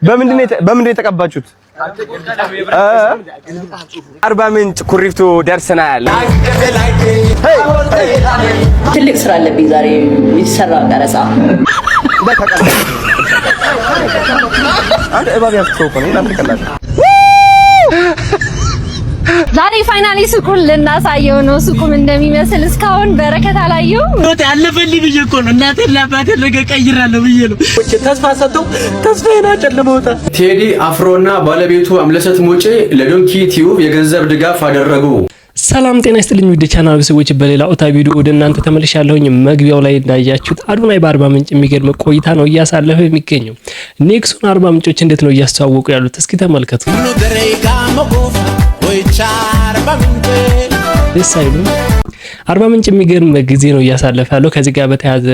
በምንድን የተቀባችሁት? አርባ ምንጭ ኩሪፍቱ ደርሰናል። ትልቅ ስራ አለብኝ ዛሬ የሚሰራ ቀረጻ። አንተ እባብ ያስከው እኮ ነው እናንተ ዛሬ ፋይናሊ ሱቁን ልናሳየው ነው። ሱቁም እንደሚመስል እስካሁን በረከት አላየው። ወጥ ያለፈልኝ ብዬ እኮ ነው እናቴን ለአባቴ ነገ ቀይራለሁ ብዬ ነው። ተስፋ ሰጥተው ተስፋዬን አጨልመውታ። ቴዲ አፍሮና ባለቤቱ አምለሰት ሙጬ ለዶንኪ ቲዩብ የገንዘብ ድጋፍ አደረጉ። ሰላም ጤና ይስጥልኝ ውድ ቻናል ሰዎች፣ በሌላ ኦታ ቪዲዮ ወደ እናንተ ተመልሻለሁኝ። መግቢያው ላይ እንዳያችሁት አዶናይ በአርባ ምንጭ የሚገርም ቆይታ ነው እያሳለፈ የሚገኘው። ኔክሶን አርባ ምንጮች እንዴት ነው እያስተዋወቁ ያሉት? እስኪ ተመልከቱ። ደስ አይሉም? አርባ ምንጭ የሚገርም ጊዜ ነው እያሳለፈ ያለው። ከዚህ ጋር በተያያዘ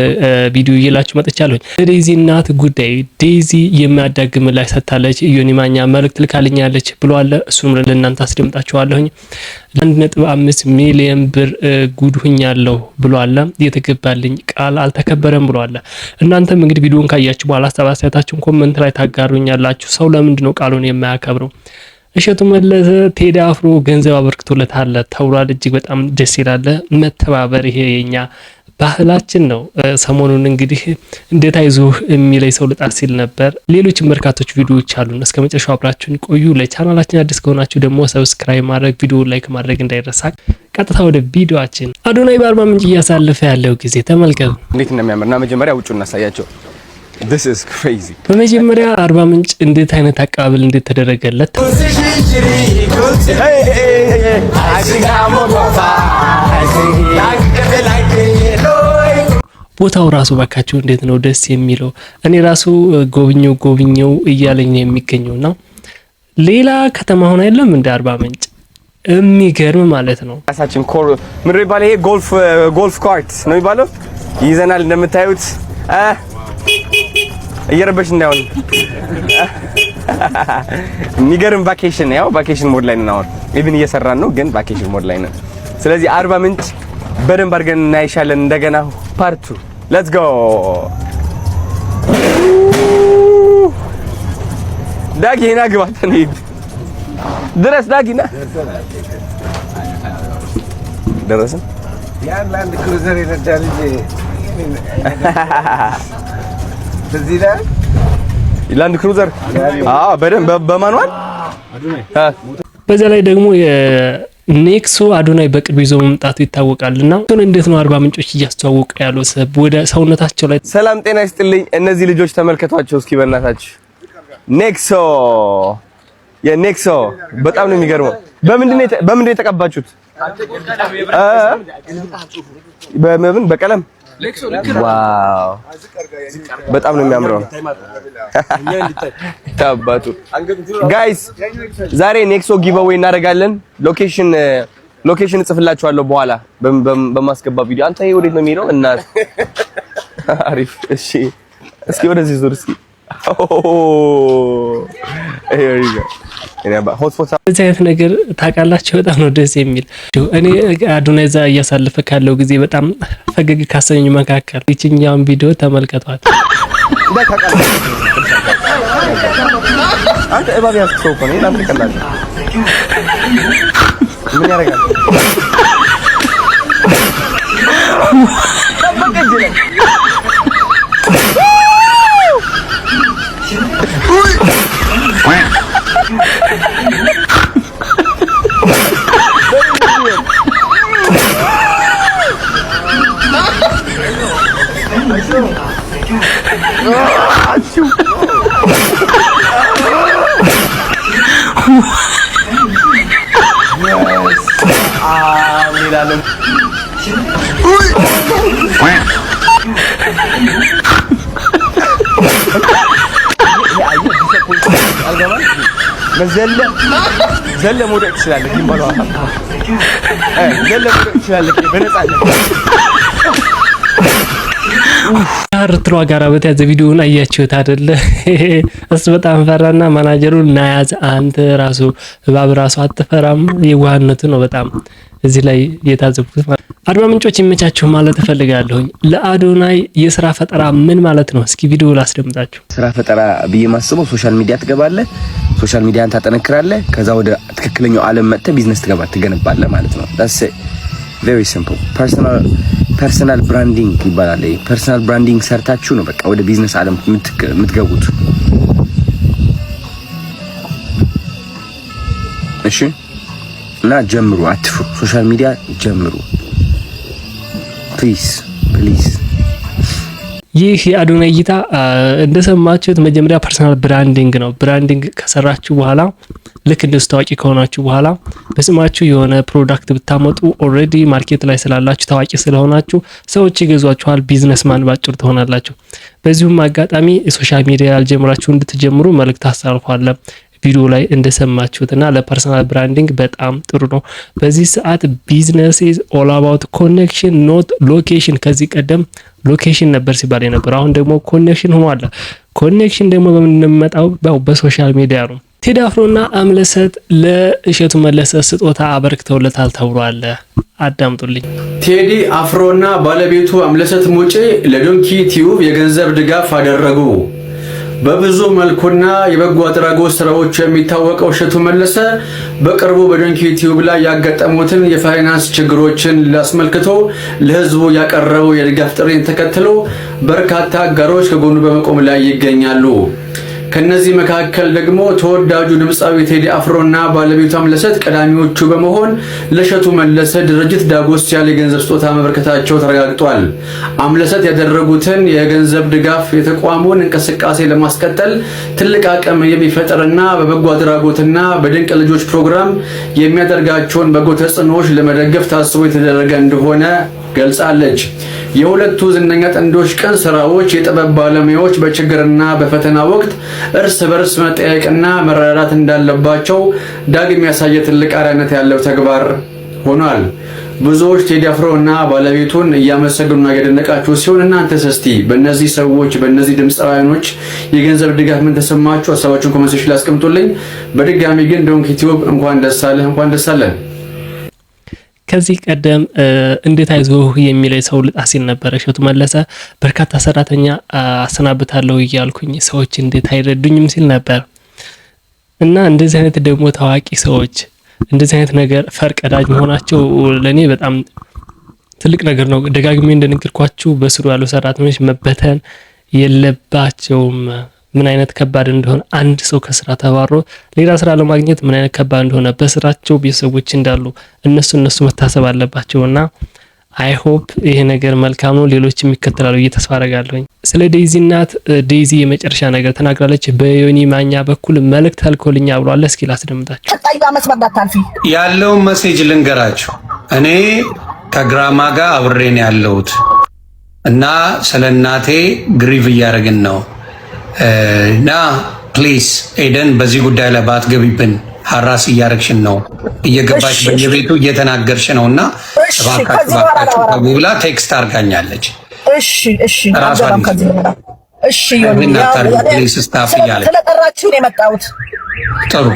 ቪዲዮ ይላችሁ መጥቻለሁ። ዴዚ እናት ጉዳይ ዴዚ የሚያዳግም ላይ ሰጥታለች። ዮኒ ማኛ መልእክት ልካልኛለች ብሏል። እሱም ለእናንተ አስደምጣችኋለሁኝ። 1.5 ሚሊዮን ብር ጉድ ሁኛለሁ ብሏል። የተገባልኝ ቃል አልተከበረም ብሏል። እናንተም እንግዲህ ቪዲዮን ካያችሁ በኋላ አስተያየታችሁን ኮሜንት ላይ ታጋሩኛላችሁ። ሰው ለምንድን ነው ቃሉን የማያከብረው? እሸቱ መለሰ ቴዲ አፍሮ ገንዘብ አበርክቶለታል ተብሏል። እጅግ በጣም ደስ ይላል። መተባበር ይሄ የኛ ባህላችን ነው። ሰሞኑን እንግዲህ እንዴት አይዞህ የሚለይ ሰው ልጣር ሲል ነበር። ሌሎችም በርካቶች ቪዲዮዎች አሉን። እስከ መጨረሻው አብራችሁን ቆዩ። ለቻናላችን አዲስ ከሆናችሁ ደግሞ ሰብስክራይብ ማድረግ፣ ቪዲዮ ላይክ ማድረግ እንዳይረሳ። ቀጥታ ወደ ቪዲዮአችን። አዶናይ በአርባ ምንጭ እያሳለፈ ያለው ጊዜ ተመልከቱ እንዴት እንደሚያምርና መጀመሪያ ውጪው እናሳያቸው። This is crazy. በመጀመሪያ አርባ ምንጭ እንዴት አይነት አቀባበል እንዴት ተደረገለት? ቦታው ራሱ ባካችሁ እንዴት ነው ደስ የሚለው። እኔ ራሱ ጎብኘው እያለኝ ነው የሚገኘውና ሌላ ከተማ ሆነ አይደለም እንደ አርባ ምንጭ የሚገርም ማለት ነው። ራሳችን ምን ይባላል ይሄ ጎልፍ ካርት ነው የሚባለው ይዘናል እንደምታዩት እየረበሽ እንዳይሆን የሚገርም ቫኬሽን ያው ቫኬሽን ሞድ ላይ ነው። ኢቭን እየሰራን ነው ግን ቫኬሽን ሞድ ላይ ነው። ስለዚህ አርባ ምንጭ በደንብ አድርገን እናይሻለን እንደገና ፓርቱ ሌትስ ጎ። ዳጊና ግባት እንሂድ ድረስ ዳጊና ደረስን። ያን ላንድ ክሩዘር ይረዳል እንጂ ላንድ ክሩዘር በደንብ በማኑዋል በዛ ላይ ደግሞ የኔክሶ አዶናይ በቅርብ ይዞ መምጣቱ ይታወቃልና እንዴት ነው አርባ ምንጮች እያስተዋወቁ ያለው ወደ ሰውነታቸው ላይ። ሰላም ጤና ይስጥልኝ። እነዚህ ልጆች ተመልከቷቸው እስኪ በእናታችሁ። ኔክሶ የኔክሶ በጣም ነው የሚገርመው። በምንድን የተቀባችሁት? በቀለም ዋው በጣም ነው የሚያምረው። ታባቱ ጋይስ ዛሬ ኔክሶ ጊቭአዌይ እናደርጋለን። ሎኬሽን እጽፍላችኋለሁ በኋላ በማስገባ ቪዲዮ። አንተ ይሄ ወዴት ነው የሚሄደው? እናት አሪፍ። እሺ እስኪ ወደዚህ ዙር እስኪ። እዚህ አይነት ነገር ታውቃላችሁ በጣም ነው ደስ የሚል። እኔ አዶናይ እዛ እያሳለፈ ካለው ጊዜ በጣም ፈገግ ካሰኘኝ መካከል ይችኛውን ቪዲዮ ተመልከቷት። አንተ እባብ ያስከው እኮ ነው እናንተ ቀላል ምን ያደርጋል? ዘለ መውደቅ ትችላለህ ግን ባለው ዘለ መውደቅ ትችላለህ በነፃነት። አርትሮ ጋራ በተያዘ ቪዲዮውን አያችሁት አይደለ? እሱ በጣም ፈራና ማናጀሩ ናያዝ አንተ ራሱ እባብ ራሱ አትፈራም። የዋህነቱ ነው በጣም እዚህ ላይ የታዘብኩት ማለት አርባ ምንጮች ይመቻችሁ ማለት እፈልጋለሁኝ። ለአዶናይ የስራ ፈጠራ ምን ማለት ነው? እስኪ ቪዲዮ ላስደምጣችሁ። ስራ ፈጠራ ብዬ ማስበው ሶሻል ሚዲያ ትገባለህ፣ ሶሻል ሚዲያን ታጠነክራለህ፣ ከዛ ወደ ትክክለኛው ዓለም መጥተህ ቢዝነስ ትገነባለህ ማለት ነው። that's it very simple personal branding ይባላል። ፐርሰናል ብራንዲንግ ሰርታችሁ ነው በቃ ወደ ቢዝነስ ዓለም የምትገቡት። እሺ እና ጀምሩ፣ አትፍሩ፣ ሶሻል ሚዲያ ጀምሩ ፕሊዝ። ይህ የአዶናይ እይታ እንደሰማችሁት መጀመሪያ ፐርሰናል ብራንዲንግ ነው። ብራንዲንግ ከሰራችሁ በኋላ ልክ እንደሱ ታዋቂ ከሆናችሁ በኋላ በስማችሁ የሆነ ፕሮዳክት ብታመጡ ኦልሬዲ ማርኬት ላይ ስላላችሁ ታዋቂ ስለሆናችሁ ሰዎች ይገዟችኋል። ቢዝነስማን ባጭሩ ትሆናላችሁ። በዚሁም አጋጣሚ ሶሻል ሚዲያ ያልጀመራችሁ እንድትጀምሩ መልእክት አስተላልፋለሁ። ቪዲዮ ላይ እንደሰማችሁትና ለፐርሰናል ብራንዲንግ በጣም ጥሩ ነው። በዚህ ሰዓት ቢዝነስ ኢዝ ኦል አባውት ኮኔክሽን ኖት ሎኬሽን። ከዚህ ቀደም ሎኬሽን ነበር ሲባል የነበረው፣ አሁን ደግሞ ኮኔክሽን ሆኗል። ኮኔክሽን ደግሞ በምንመጣው በሶሻል ሚዲያ ነው። ቴዲ አፍሮና አምለሰት ለእሸቱ መለሰ ስጦታ አበርክተውለታል ተብሏል። አዳምጡልኝ። ቴዲ አፍሮና ባለቤቱ አምለሰት ሙጬ ለዶንኪ ቲዩብ የገንዘብ ድጋፍ አደረጉ። በብዙ መልኩና የበጎ አድራጎት ስራዎች የሚታወቀው እሸቱ መለሰ በቅርቡ በዶንኪ ቲዩብ ላይ ያጋጠሙትን የፋይናንስ ችግሮችን አስመልክቶ ለህዝቡ ያቀረበው የድጋፍ ጥሪን ተከትሎ በርካታ አጋሮች ከጎኑ በመቆም ላይ ይገኛሉ። ከነዚህ መካከል ደግሞ ተወዳጁ ድምጻዊ ቴዲ አፍሮና ባለቤቱ አምለሰት ቀዳሚዎቹ በመሆን ለእሸቱ መለሰ ድርጅት ዳጎስ ያለ የገንዘብ ስጦታ መበርከታቸው ተረጋግጧል። አምለሰት ያደረጉትን የገንዘብ ድጋፍ የተቋሙን እንቅስቃሴ ለማስቀጠል ትልቅ አቅም የሚፈጥርና በበጎ አድራጎትና በድንቅ ልጆች ፕሮግራም የሚያደርጋቸውን በጎ ተጽዕኖዎች ለመደገፍ ታስቦ የተደረገ እንደሆነ ገልጻለች። የሁለቱ ዝነኛ ጥንዶች ቀን ስራዎች የጥበብ ባለሙያዎች በችግርና በፈተና ወቅት እርስ በርስ መጠያየቅና መረዳዳት እንዳለባቸው ዳግም ያሳየ ትልቅ አርአያነት ያለው ተግባር ሆኗል። ብዙዎች ቴዲ አፍሮና ባለቤቱን እያመሰገኑና እያደነቃችሁ ሲሆን እናንተስ እስቲ በእነዚህ ሰዎች በእነዚህ ድምፃውያኖች የገንዘብ ድጋፍ ምን ተሰማችሁ? ሀሳባችሁን ኮሜንት ሴክሽን ላይ አስቀምጡልኝ። በድጋሚ ግን ዶንኪ ቲዩብ እንኳን ደስ አለህ፣ እንኳን ደስ አለን። ከዚህ ቀደም እንዴት አይዞህ የሚል ሰው ልጣ ሲል ነበር እሸቱ መለሰ። በርካታ ሰራተኛ አሰናብታለሁ እያልኩኝ ሰዎች እንዴት አይረዱኝም ሲል ነበር እና እንደዚህ አይነት ደግሞ ታዋቂ ሰዎች እንደዚህ አይነት ነገር ፈርቀዳጅ መሆናቸው ለኔ በጣም ትልቅ ነገር ነው። ደጋግሜ እንደነገርኳችሁ በስሩ ያሉ ሰራተኞች መበተን የለባቸውም። ምን አይነት ከባድ እንደሆነ አንድ ሰው ከስራ ተባሮ ሌላ ስራ ለማግኘት ምን አይነት ከባድ እንደሆነ በስራቸው ቤተሰቦች እንዳሉ እነሱ መታሰብ አለባቸውና አይ ሆፕ ይሄ ነገር መልካም ነው፣ ሌሎችም ይከተላሉ ተስፋ አደርጋለሁ። ስለ ዴዚ እናት ዴዚ የመጨረሻ ነገር ተናግራለች። በዮኒ ማኛ በኩል መልእክት አልኮልኛ ብሏል። እስኪ ላስደምጣችሁ። ያለውን ሜሴጅ ልንገራችሁ። እኔ ከግራማ ጋር አብሬን ያለሁት እና ስለ እናቴ ግሪቭ እያደረግን ነው እና ፕሊዝ ኤደን በዚህ ጉዳይ ላይ ባትገቢብን፣ ሀራስ እያረግሽን ነው፣ እየገባሽ በየቤቱ እየተናገርሽ ነው እና እባካችሁ ብላ ቴክስት አርጋኛለች። ስታፍ እያለች ስለጠራችሁን የመጣሁት ጥሩ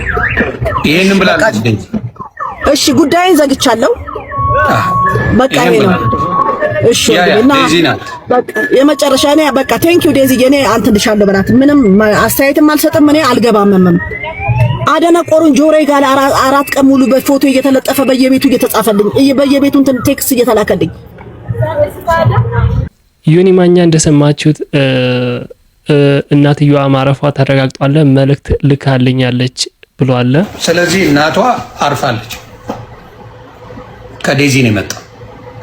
ይህንን ብላለች። እሺ ጉዳይን ዘግቻለሁ። በቃ ይሄ ነው። እሺ ዴዚ ናት በቃ የመጨረሻ እኔ በቃ ቴንኪው ዴዚ እኔ አንተልሻለሁ በላት። ምንም አስተያየትም አልሰጥም። እኔ አልገባምም። አደነቆሩን ጆሮዬ ጋር 4 ቀን ሙሉ በፎቶ እየተለጠፈ በየቤቱ እየተጻፈልኝ በየቤቱ እንትን ቴክስት እየተላከልኝ። ዮኒ ማኛ እንደሰማችሁት እናትየዋ ማረፏ ተረጋግጧል። መልእክት ልካልኛለች ብሏል። ስለዚህ እናቷ አርፋለች። ከዴዚ ነው የመጣው።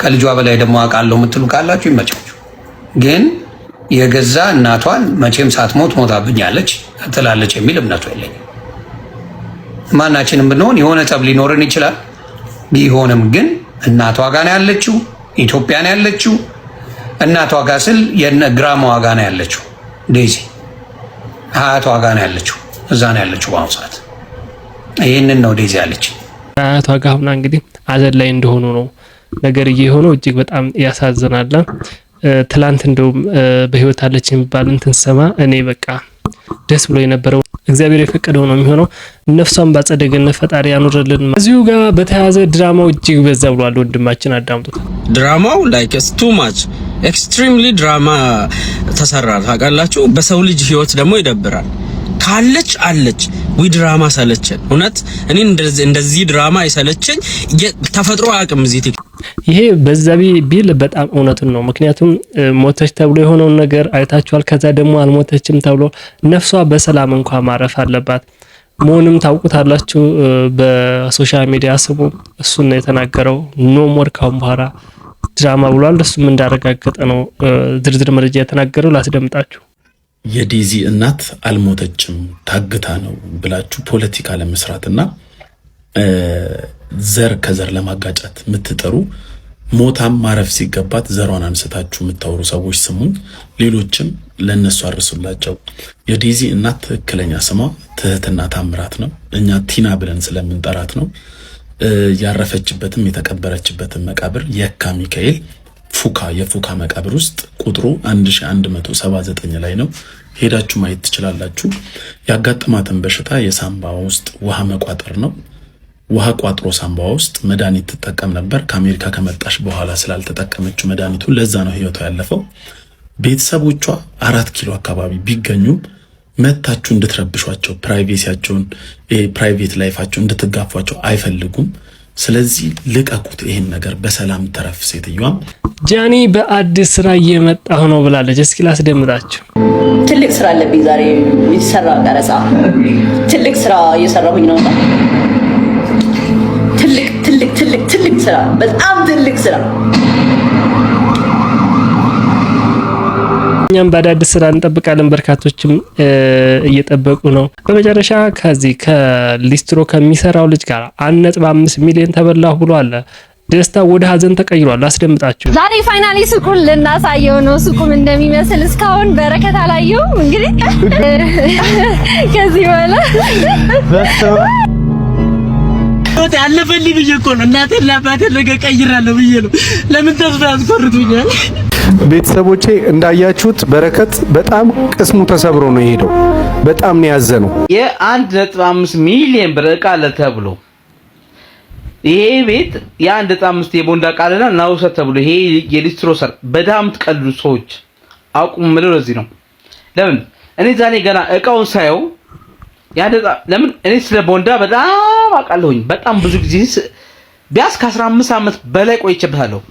ከልጇ በላይ ደግሞ አውቃለሁ የምትሉ ካላችሁ ይመቻችሁ። ግን የገዛ እናቷን መቼም ሳትሞት ሞታብኛለች ትላለች የሚል እምነቱ የለኝም። ማናችንም ብንሆን የሆነ ጠብ ሊኖርን ይችላል። ቢሆንም ግን እናቷ ጋር ነው ያለችው፣ ኢትዮጵያ ነው ያለችው። እናቷ ጋር ስል የግራማዋ ጋር ነው ያለችው። ዴዚ አያቷ ጋር ነው ያለችው፣ እዛ ነው ያለችው በአሁኑ ሰዓት። ይህንን ነው ዴዚ ያለች። አያቷ ጋር ሆና እንግዲህ አዘን ላይ እንደሆኑ ነው ነገር እየሆነው። እጅግ በጣም ያሳዝናል። ትላንት እንደውም በህይወት አለች የሚባል እንትን ሰማ። እኔ በቃ ደስ ብሎ የነበረው እግዚአብሔር የፈቀደው ነው የሚሆነው። ነፍሷን ባጸደ ገነት ፈጣሪ ያኑርልን። እዚሁ ጋር በተያያዘ ድራማው እጅግ በዛ ብሏል። ወንድማችን አዳምጡት። ድራማው ላይክ ኢትስ ቱ ማች ኤክስትሪምሊ ድራማ ተሰራ። ታውቃላችሁ በሰው ልጅ ህይወት ደግሞ ይደብራል። ካለች አለች ዊ ድራማ ሰለቸን። እውነት እኔ እንደዚህ ድራማ አይሰለቸኝ ተፈጥሮ አቅም እዚህ ይሄ በዛቢ ቢል በጣም እውነቱን ነው። ምክንያቱም ሞተች ተብሎ የሆነውን ነገር አይታችኋል። ከዛ ደግሞ አልሞተችም ተብሎ ነፍሷ በሰላም እንኳን ማረፍ አለባት። ሞንም ታውቁታላችሁ በሶሻል ሚዲያ ስሙ እሱን ነው የተናገረው። ኖ ሞር ካሁን በኋላ ድራማ ብሏል። እሱም እንዳረጋገጠ ነው ዝርዝር መረጃ የተናገረው። ላስደምጣችሁ። የዴዚ እናት አልሞተችም ታግታ ነው ብላችሁ ፖለቲካ ለመስራትና ዘር ከዘር ለማጋጨት የምትጠሩ ሞታም ማረፍ ሲገባት ዘሯን አንስታችሁ የምታወሩ ሰዎች ስሙኝ። ሌሎችም ለነሱ አርሱላቸው። የዴዚ እናት ትክክለኛ ስሟ ትህትና ታምራት ነው። እኛ ቲና ብለን ስለምንጠራት ነው። ያረፈችበትም የተቀበረችበትም መቃብር የካ ሚካኤል ፉካ የፉካ መቃብር ውስጥ ቁጥሩ 1179 ላይ ነው። ሄዳችሁ ማየት ትችላላችሁ። ያጋጠማትን በሽታ የሳምባ ውስጥ ውሃ መቋጠር ነው። ውሃ ቋጥሮ ሳምባ ውስጥ መድኃኒት ትጠቀም ነበር። ከአሜሪካ ከመጣሽ በኋላ ስላልተጠቀመችው መድኃኒቱ ለዛ ነው ህይወቷ ያለፈው። ቤተሰቦቿ 4 ኪሎ አካባቢ ቢገኙም መታችሁ እንድትረብሿቸው ፕራይቬሲያቸውን ፕራይቬት ላይፋቸው እንድትጋፏቸው አይፈልጉም። ስለዚህ ልቀቁት ይሄን ነገር በሰላም ተረፍ። ሴትዮዋም ጃኒ በአዲስ ስራ እየመጣሁ ነው ብላለች። እስኪ ላስደምጣችሁ። ትልቅ ስራ አለብኝ ዛሬ የተሰራ ቀረጻ ትልቅ ስራ እየሰራሁኝ ነው። ትልቅ ስራ በጣም ትልቅ ስራ። እኛም በአዲስ ስራ እንጠብቃለን። በርካቶችም እየጠበቁ ነው። በመጨረሻ ከዚህ ከሊስትሮ ከሚሰራው ልጅ ጋር 1.5 ሚሊዮን ተበላሁ ብሎ አለ። ደስታ ወደ ሀዘን ተቀይሯል። አስደምጣችሁ። ዛሬ ፋይናሊ ሱቁን ልናሳየው ነው። ሱቁም እንደሚመስል እስካሁን በረከት አላየውም። እንግዲህ ከዚህ በኋላ ያለፈልኝ ብዬ እኮ ነው እናቴን ለአባቴን ነገ ቀይራለሁ ብዬ ነው። ለምን ተስፋ ያስቆርጡኛል? ቤተሰቦቼ እንዳያችሁት በረከት በጣም ቅስሙ ተሰብሮ ነው የሄደው። በጣም ነው ያዘነው። የ1.5 ሚሊዮን ብር ዕቃ አለ ተብሎ ይሄ ቤት የ1.5 የቦንዳ ቃልና ናውሰት ተብሎ ይሄ የሊስትሮ ሰር በጣም ትቀልዱ ሰዎች አቁም ምለው ለዚህ ነው። ለምን እኔ ዛሬ ገና ዕቃውን ሳየው ለምን እኔ ስለ ቦንዳ በጣም አውቃለሁኝ። በጣም ብዙ ጊዜ ቢያስ ከ15 ዓመት በላይ ቆይቼበታለሁ።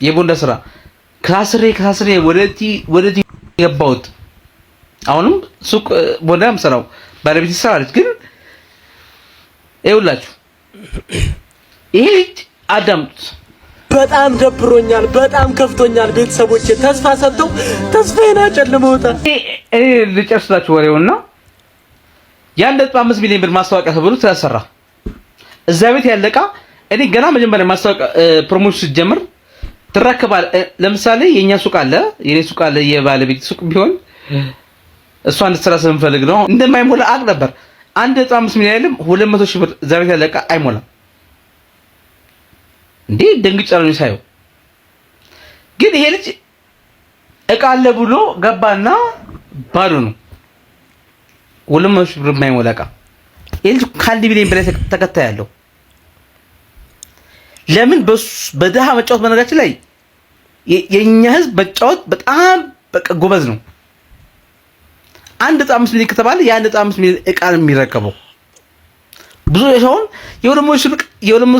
የቦንዳ ስራ ከአስሬ ወደቲ የገባሁት አሁንም ሱቅ ቦንዳ ምሰራው ባለቤት ይሰራለች። ግን ይኸውላችሁ ይሄ አዳምጡት። በጣም ደብሮኛል፣ በጣም ከፍቶኛል። ቤተሰቦቼ ተስፋ ሰጥተው ተስፋዬን አጨልመውታል። እኔ ልጨርስላችሁ ወሬውና የ1.5 ሚሊዮን ብር ማስታወቂያ ተብሎ ተሰራ። እዛ ቤት ያለቃ እኔ ገና መጀመሪያ ማስታወቂያ ፕሮሞሽን ሲጀምር ትረከባል። ለምሳሌ የኛ ሱቅ አለ፣ የኔ ሱቅ አለ፣ የባለቤት ሱቅ ቢሆን እሷ እንድትሰራ ስለምፈልግ ነው። እንደማይሞላ አቅ ነበር። 1.5 ሚሊዮን አይደለም 200 ሺህ ብር እዛ ቤት ያለቃ አይሞላም እንዴ! ደንግጫለሁ ሳየው። ግን ይሄ ልጅ ዕቃ አለ ብሎ ገባና ባዶ ነው። 200 ሺህ ብር የማይሞላ ዕቃ። ይሄ ልጅ ከ1 ሚሊዮን በላይ ተከታይ ያለው ለምን? በደሃ መጫወት በነገራችን ላይ የኛ ህዝብ መጫወት በጣም በቃ ጎበዝ ነው። 1.5 ሚሊዮን ከተባለ የ1.5 ሚሊዮን ዕቃ ነው የሚረከበው። ብዙ የሰውን የ200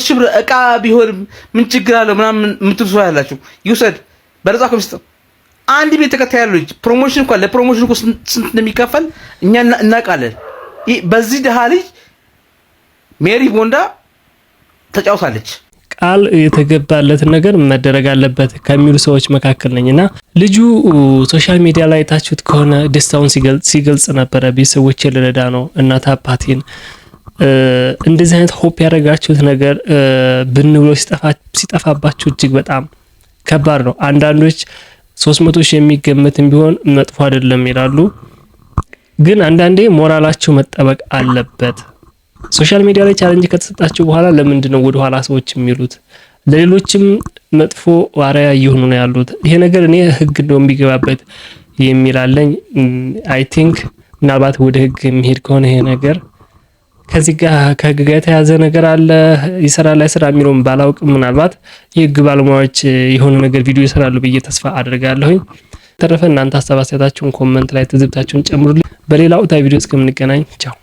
ሺህ ብር ዕቃ ቢሆን ምን ችግር አለው ምናምን የምትሉ ሰው ያላችሁ ይውሰድ። በነፃ እኮ ሚስጥር 1 ሚሊዮን ተከታይ ያለው ልጅ ፕሮሞሽን እንኳን ለፕሮሞሽን እኮ ስንት እንደሚከፈል እኛ እናውቃለን። በዚህ ደሃ ልጅ ሜሪ ቦንዳ ተጫውታለች። ቃል የተገባለትን ነገር መደረግ አለበት ከሚሉ ሰዎች መካከል ነኝና ልጁ ሶሻል ሚዲያ ላይ ታችሁት ከሆነ ደስታውን ሲገልጽ ነበረ። ቤተሰቦቼ ልረዳ ነው እናት አባቴን እንደዚህ አይነት ሆፕ ያደረጋችሁት ነገር ብንብሎ ሲጠፋባችሁ እጅግ በጣም ከባድ ነው። አንዳንዶች 300 ሺህ የሚገመትም ቢሆን መጥፎ አይደለም ይላሉ። ግን አንዳንዴ ሞራላችሁ መጠበቅ አለበት። ሶሻል ሚዲያ ላይ ቻሌንጅ ከተሰጣችሁ በኋላ ለምንድን ነው ወደ ኋላ ሰዎች የሚሉት? ለሌሎችም መጥፎ አርአያ እየሆኑ ነው ያሉት። ይሄ ነገር እኔ ህግ እንደው ቢገባበት የሚላለኝ አይ ቲንክ ምናልባት ወደ ህግ የሚሄድ ከሆነ ይሄ ነገር ከዚህ ጋር ከህግ ጋር የተያዘ ነገር አለ ይሰራል ላይ ስራ የሚለውን ባላውቅም ምናልባት የህግ ባለሙያዎች የሆነ ነገር ቪዲዮ ይሰራሉ ብዬ ተስፋ አድርጋለሁኝ። ተረፈ እናንተ ሀሳብ አስተያየታችሁን ኮሜንት ላይ ትዝብታችሁን ጨምሩልኝ። በሌላ ቪዲዮ እስከምንገናኝ ቻው።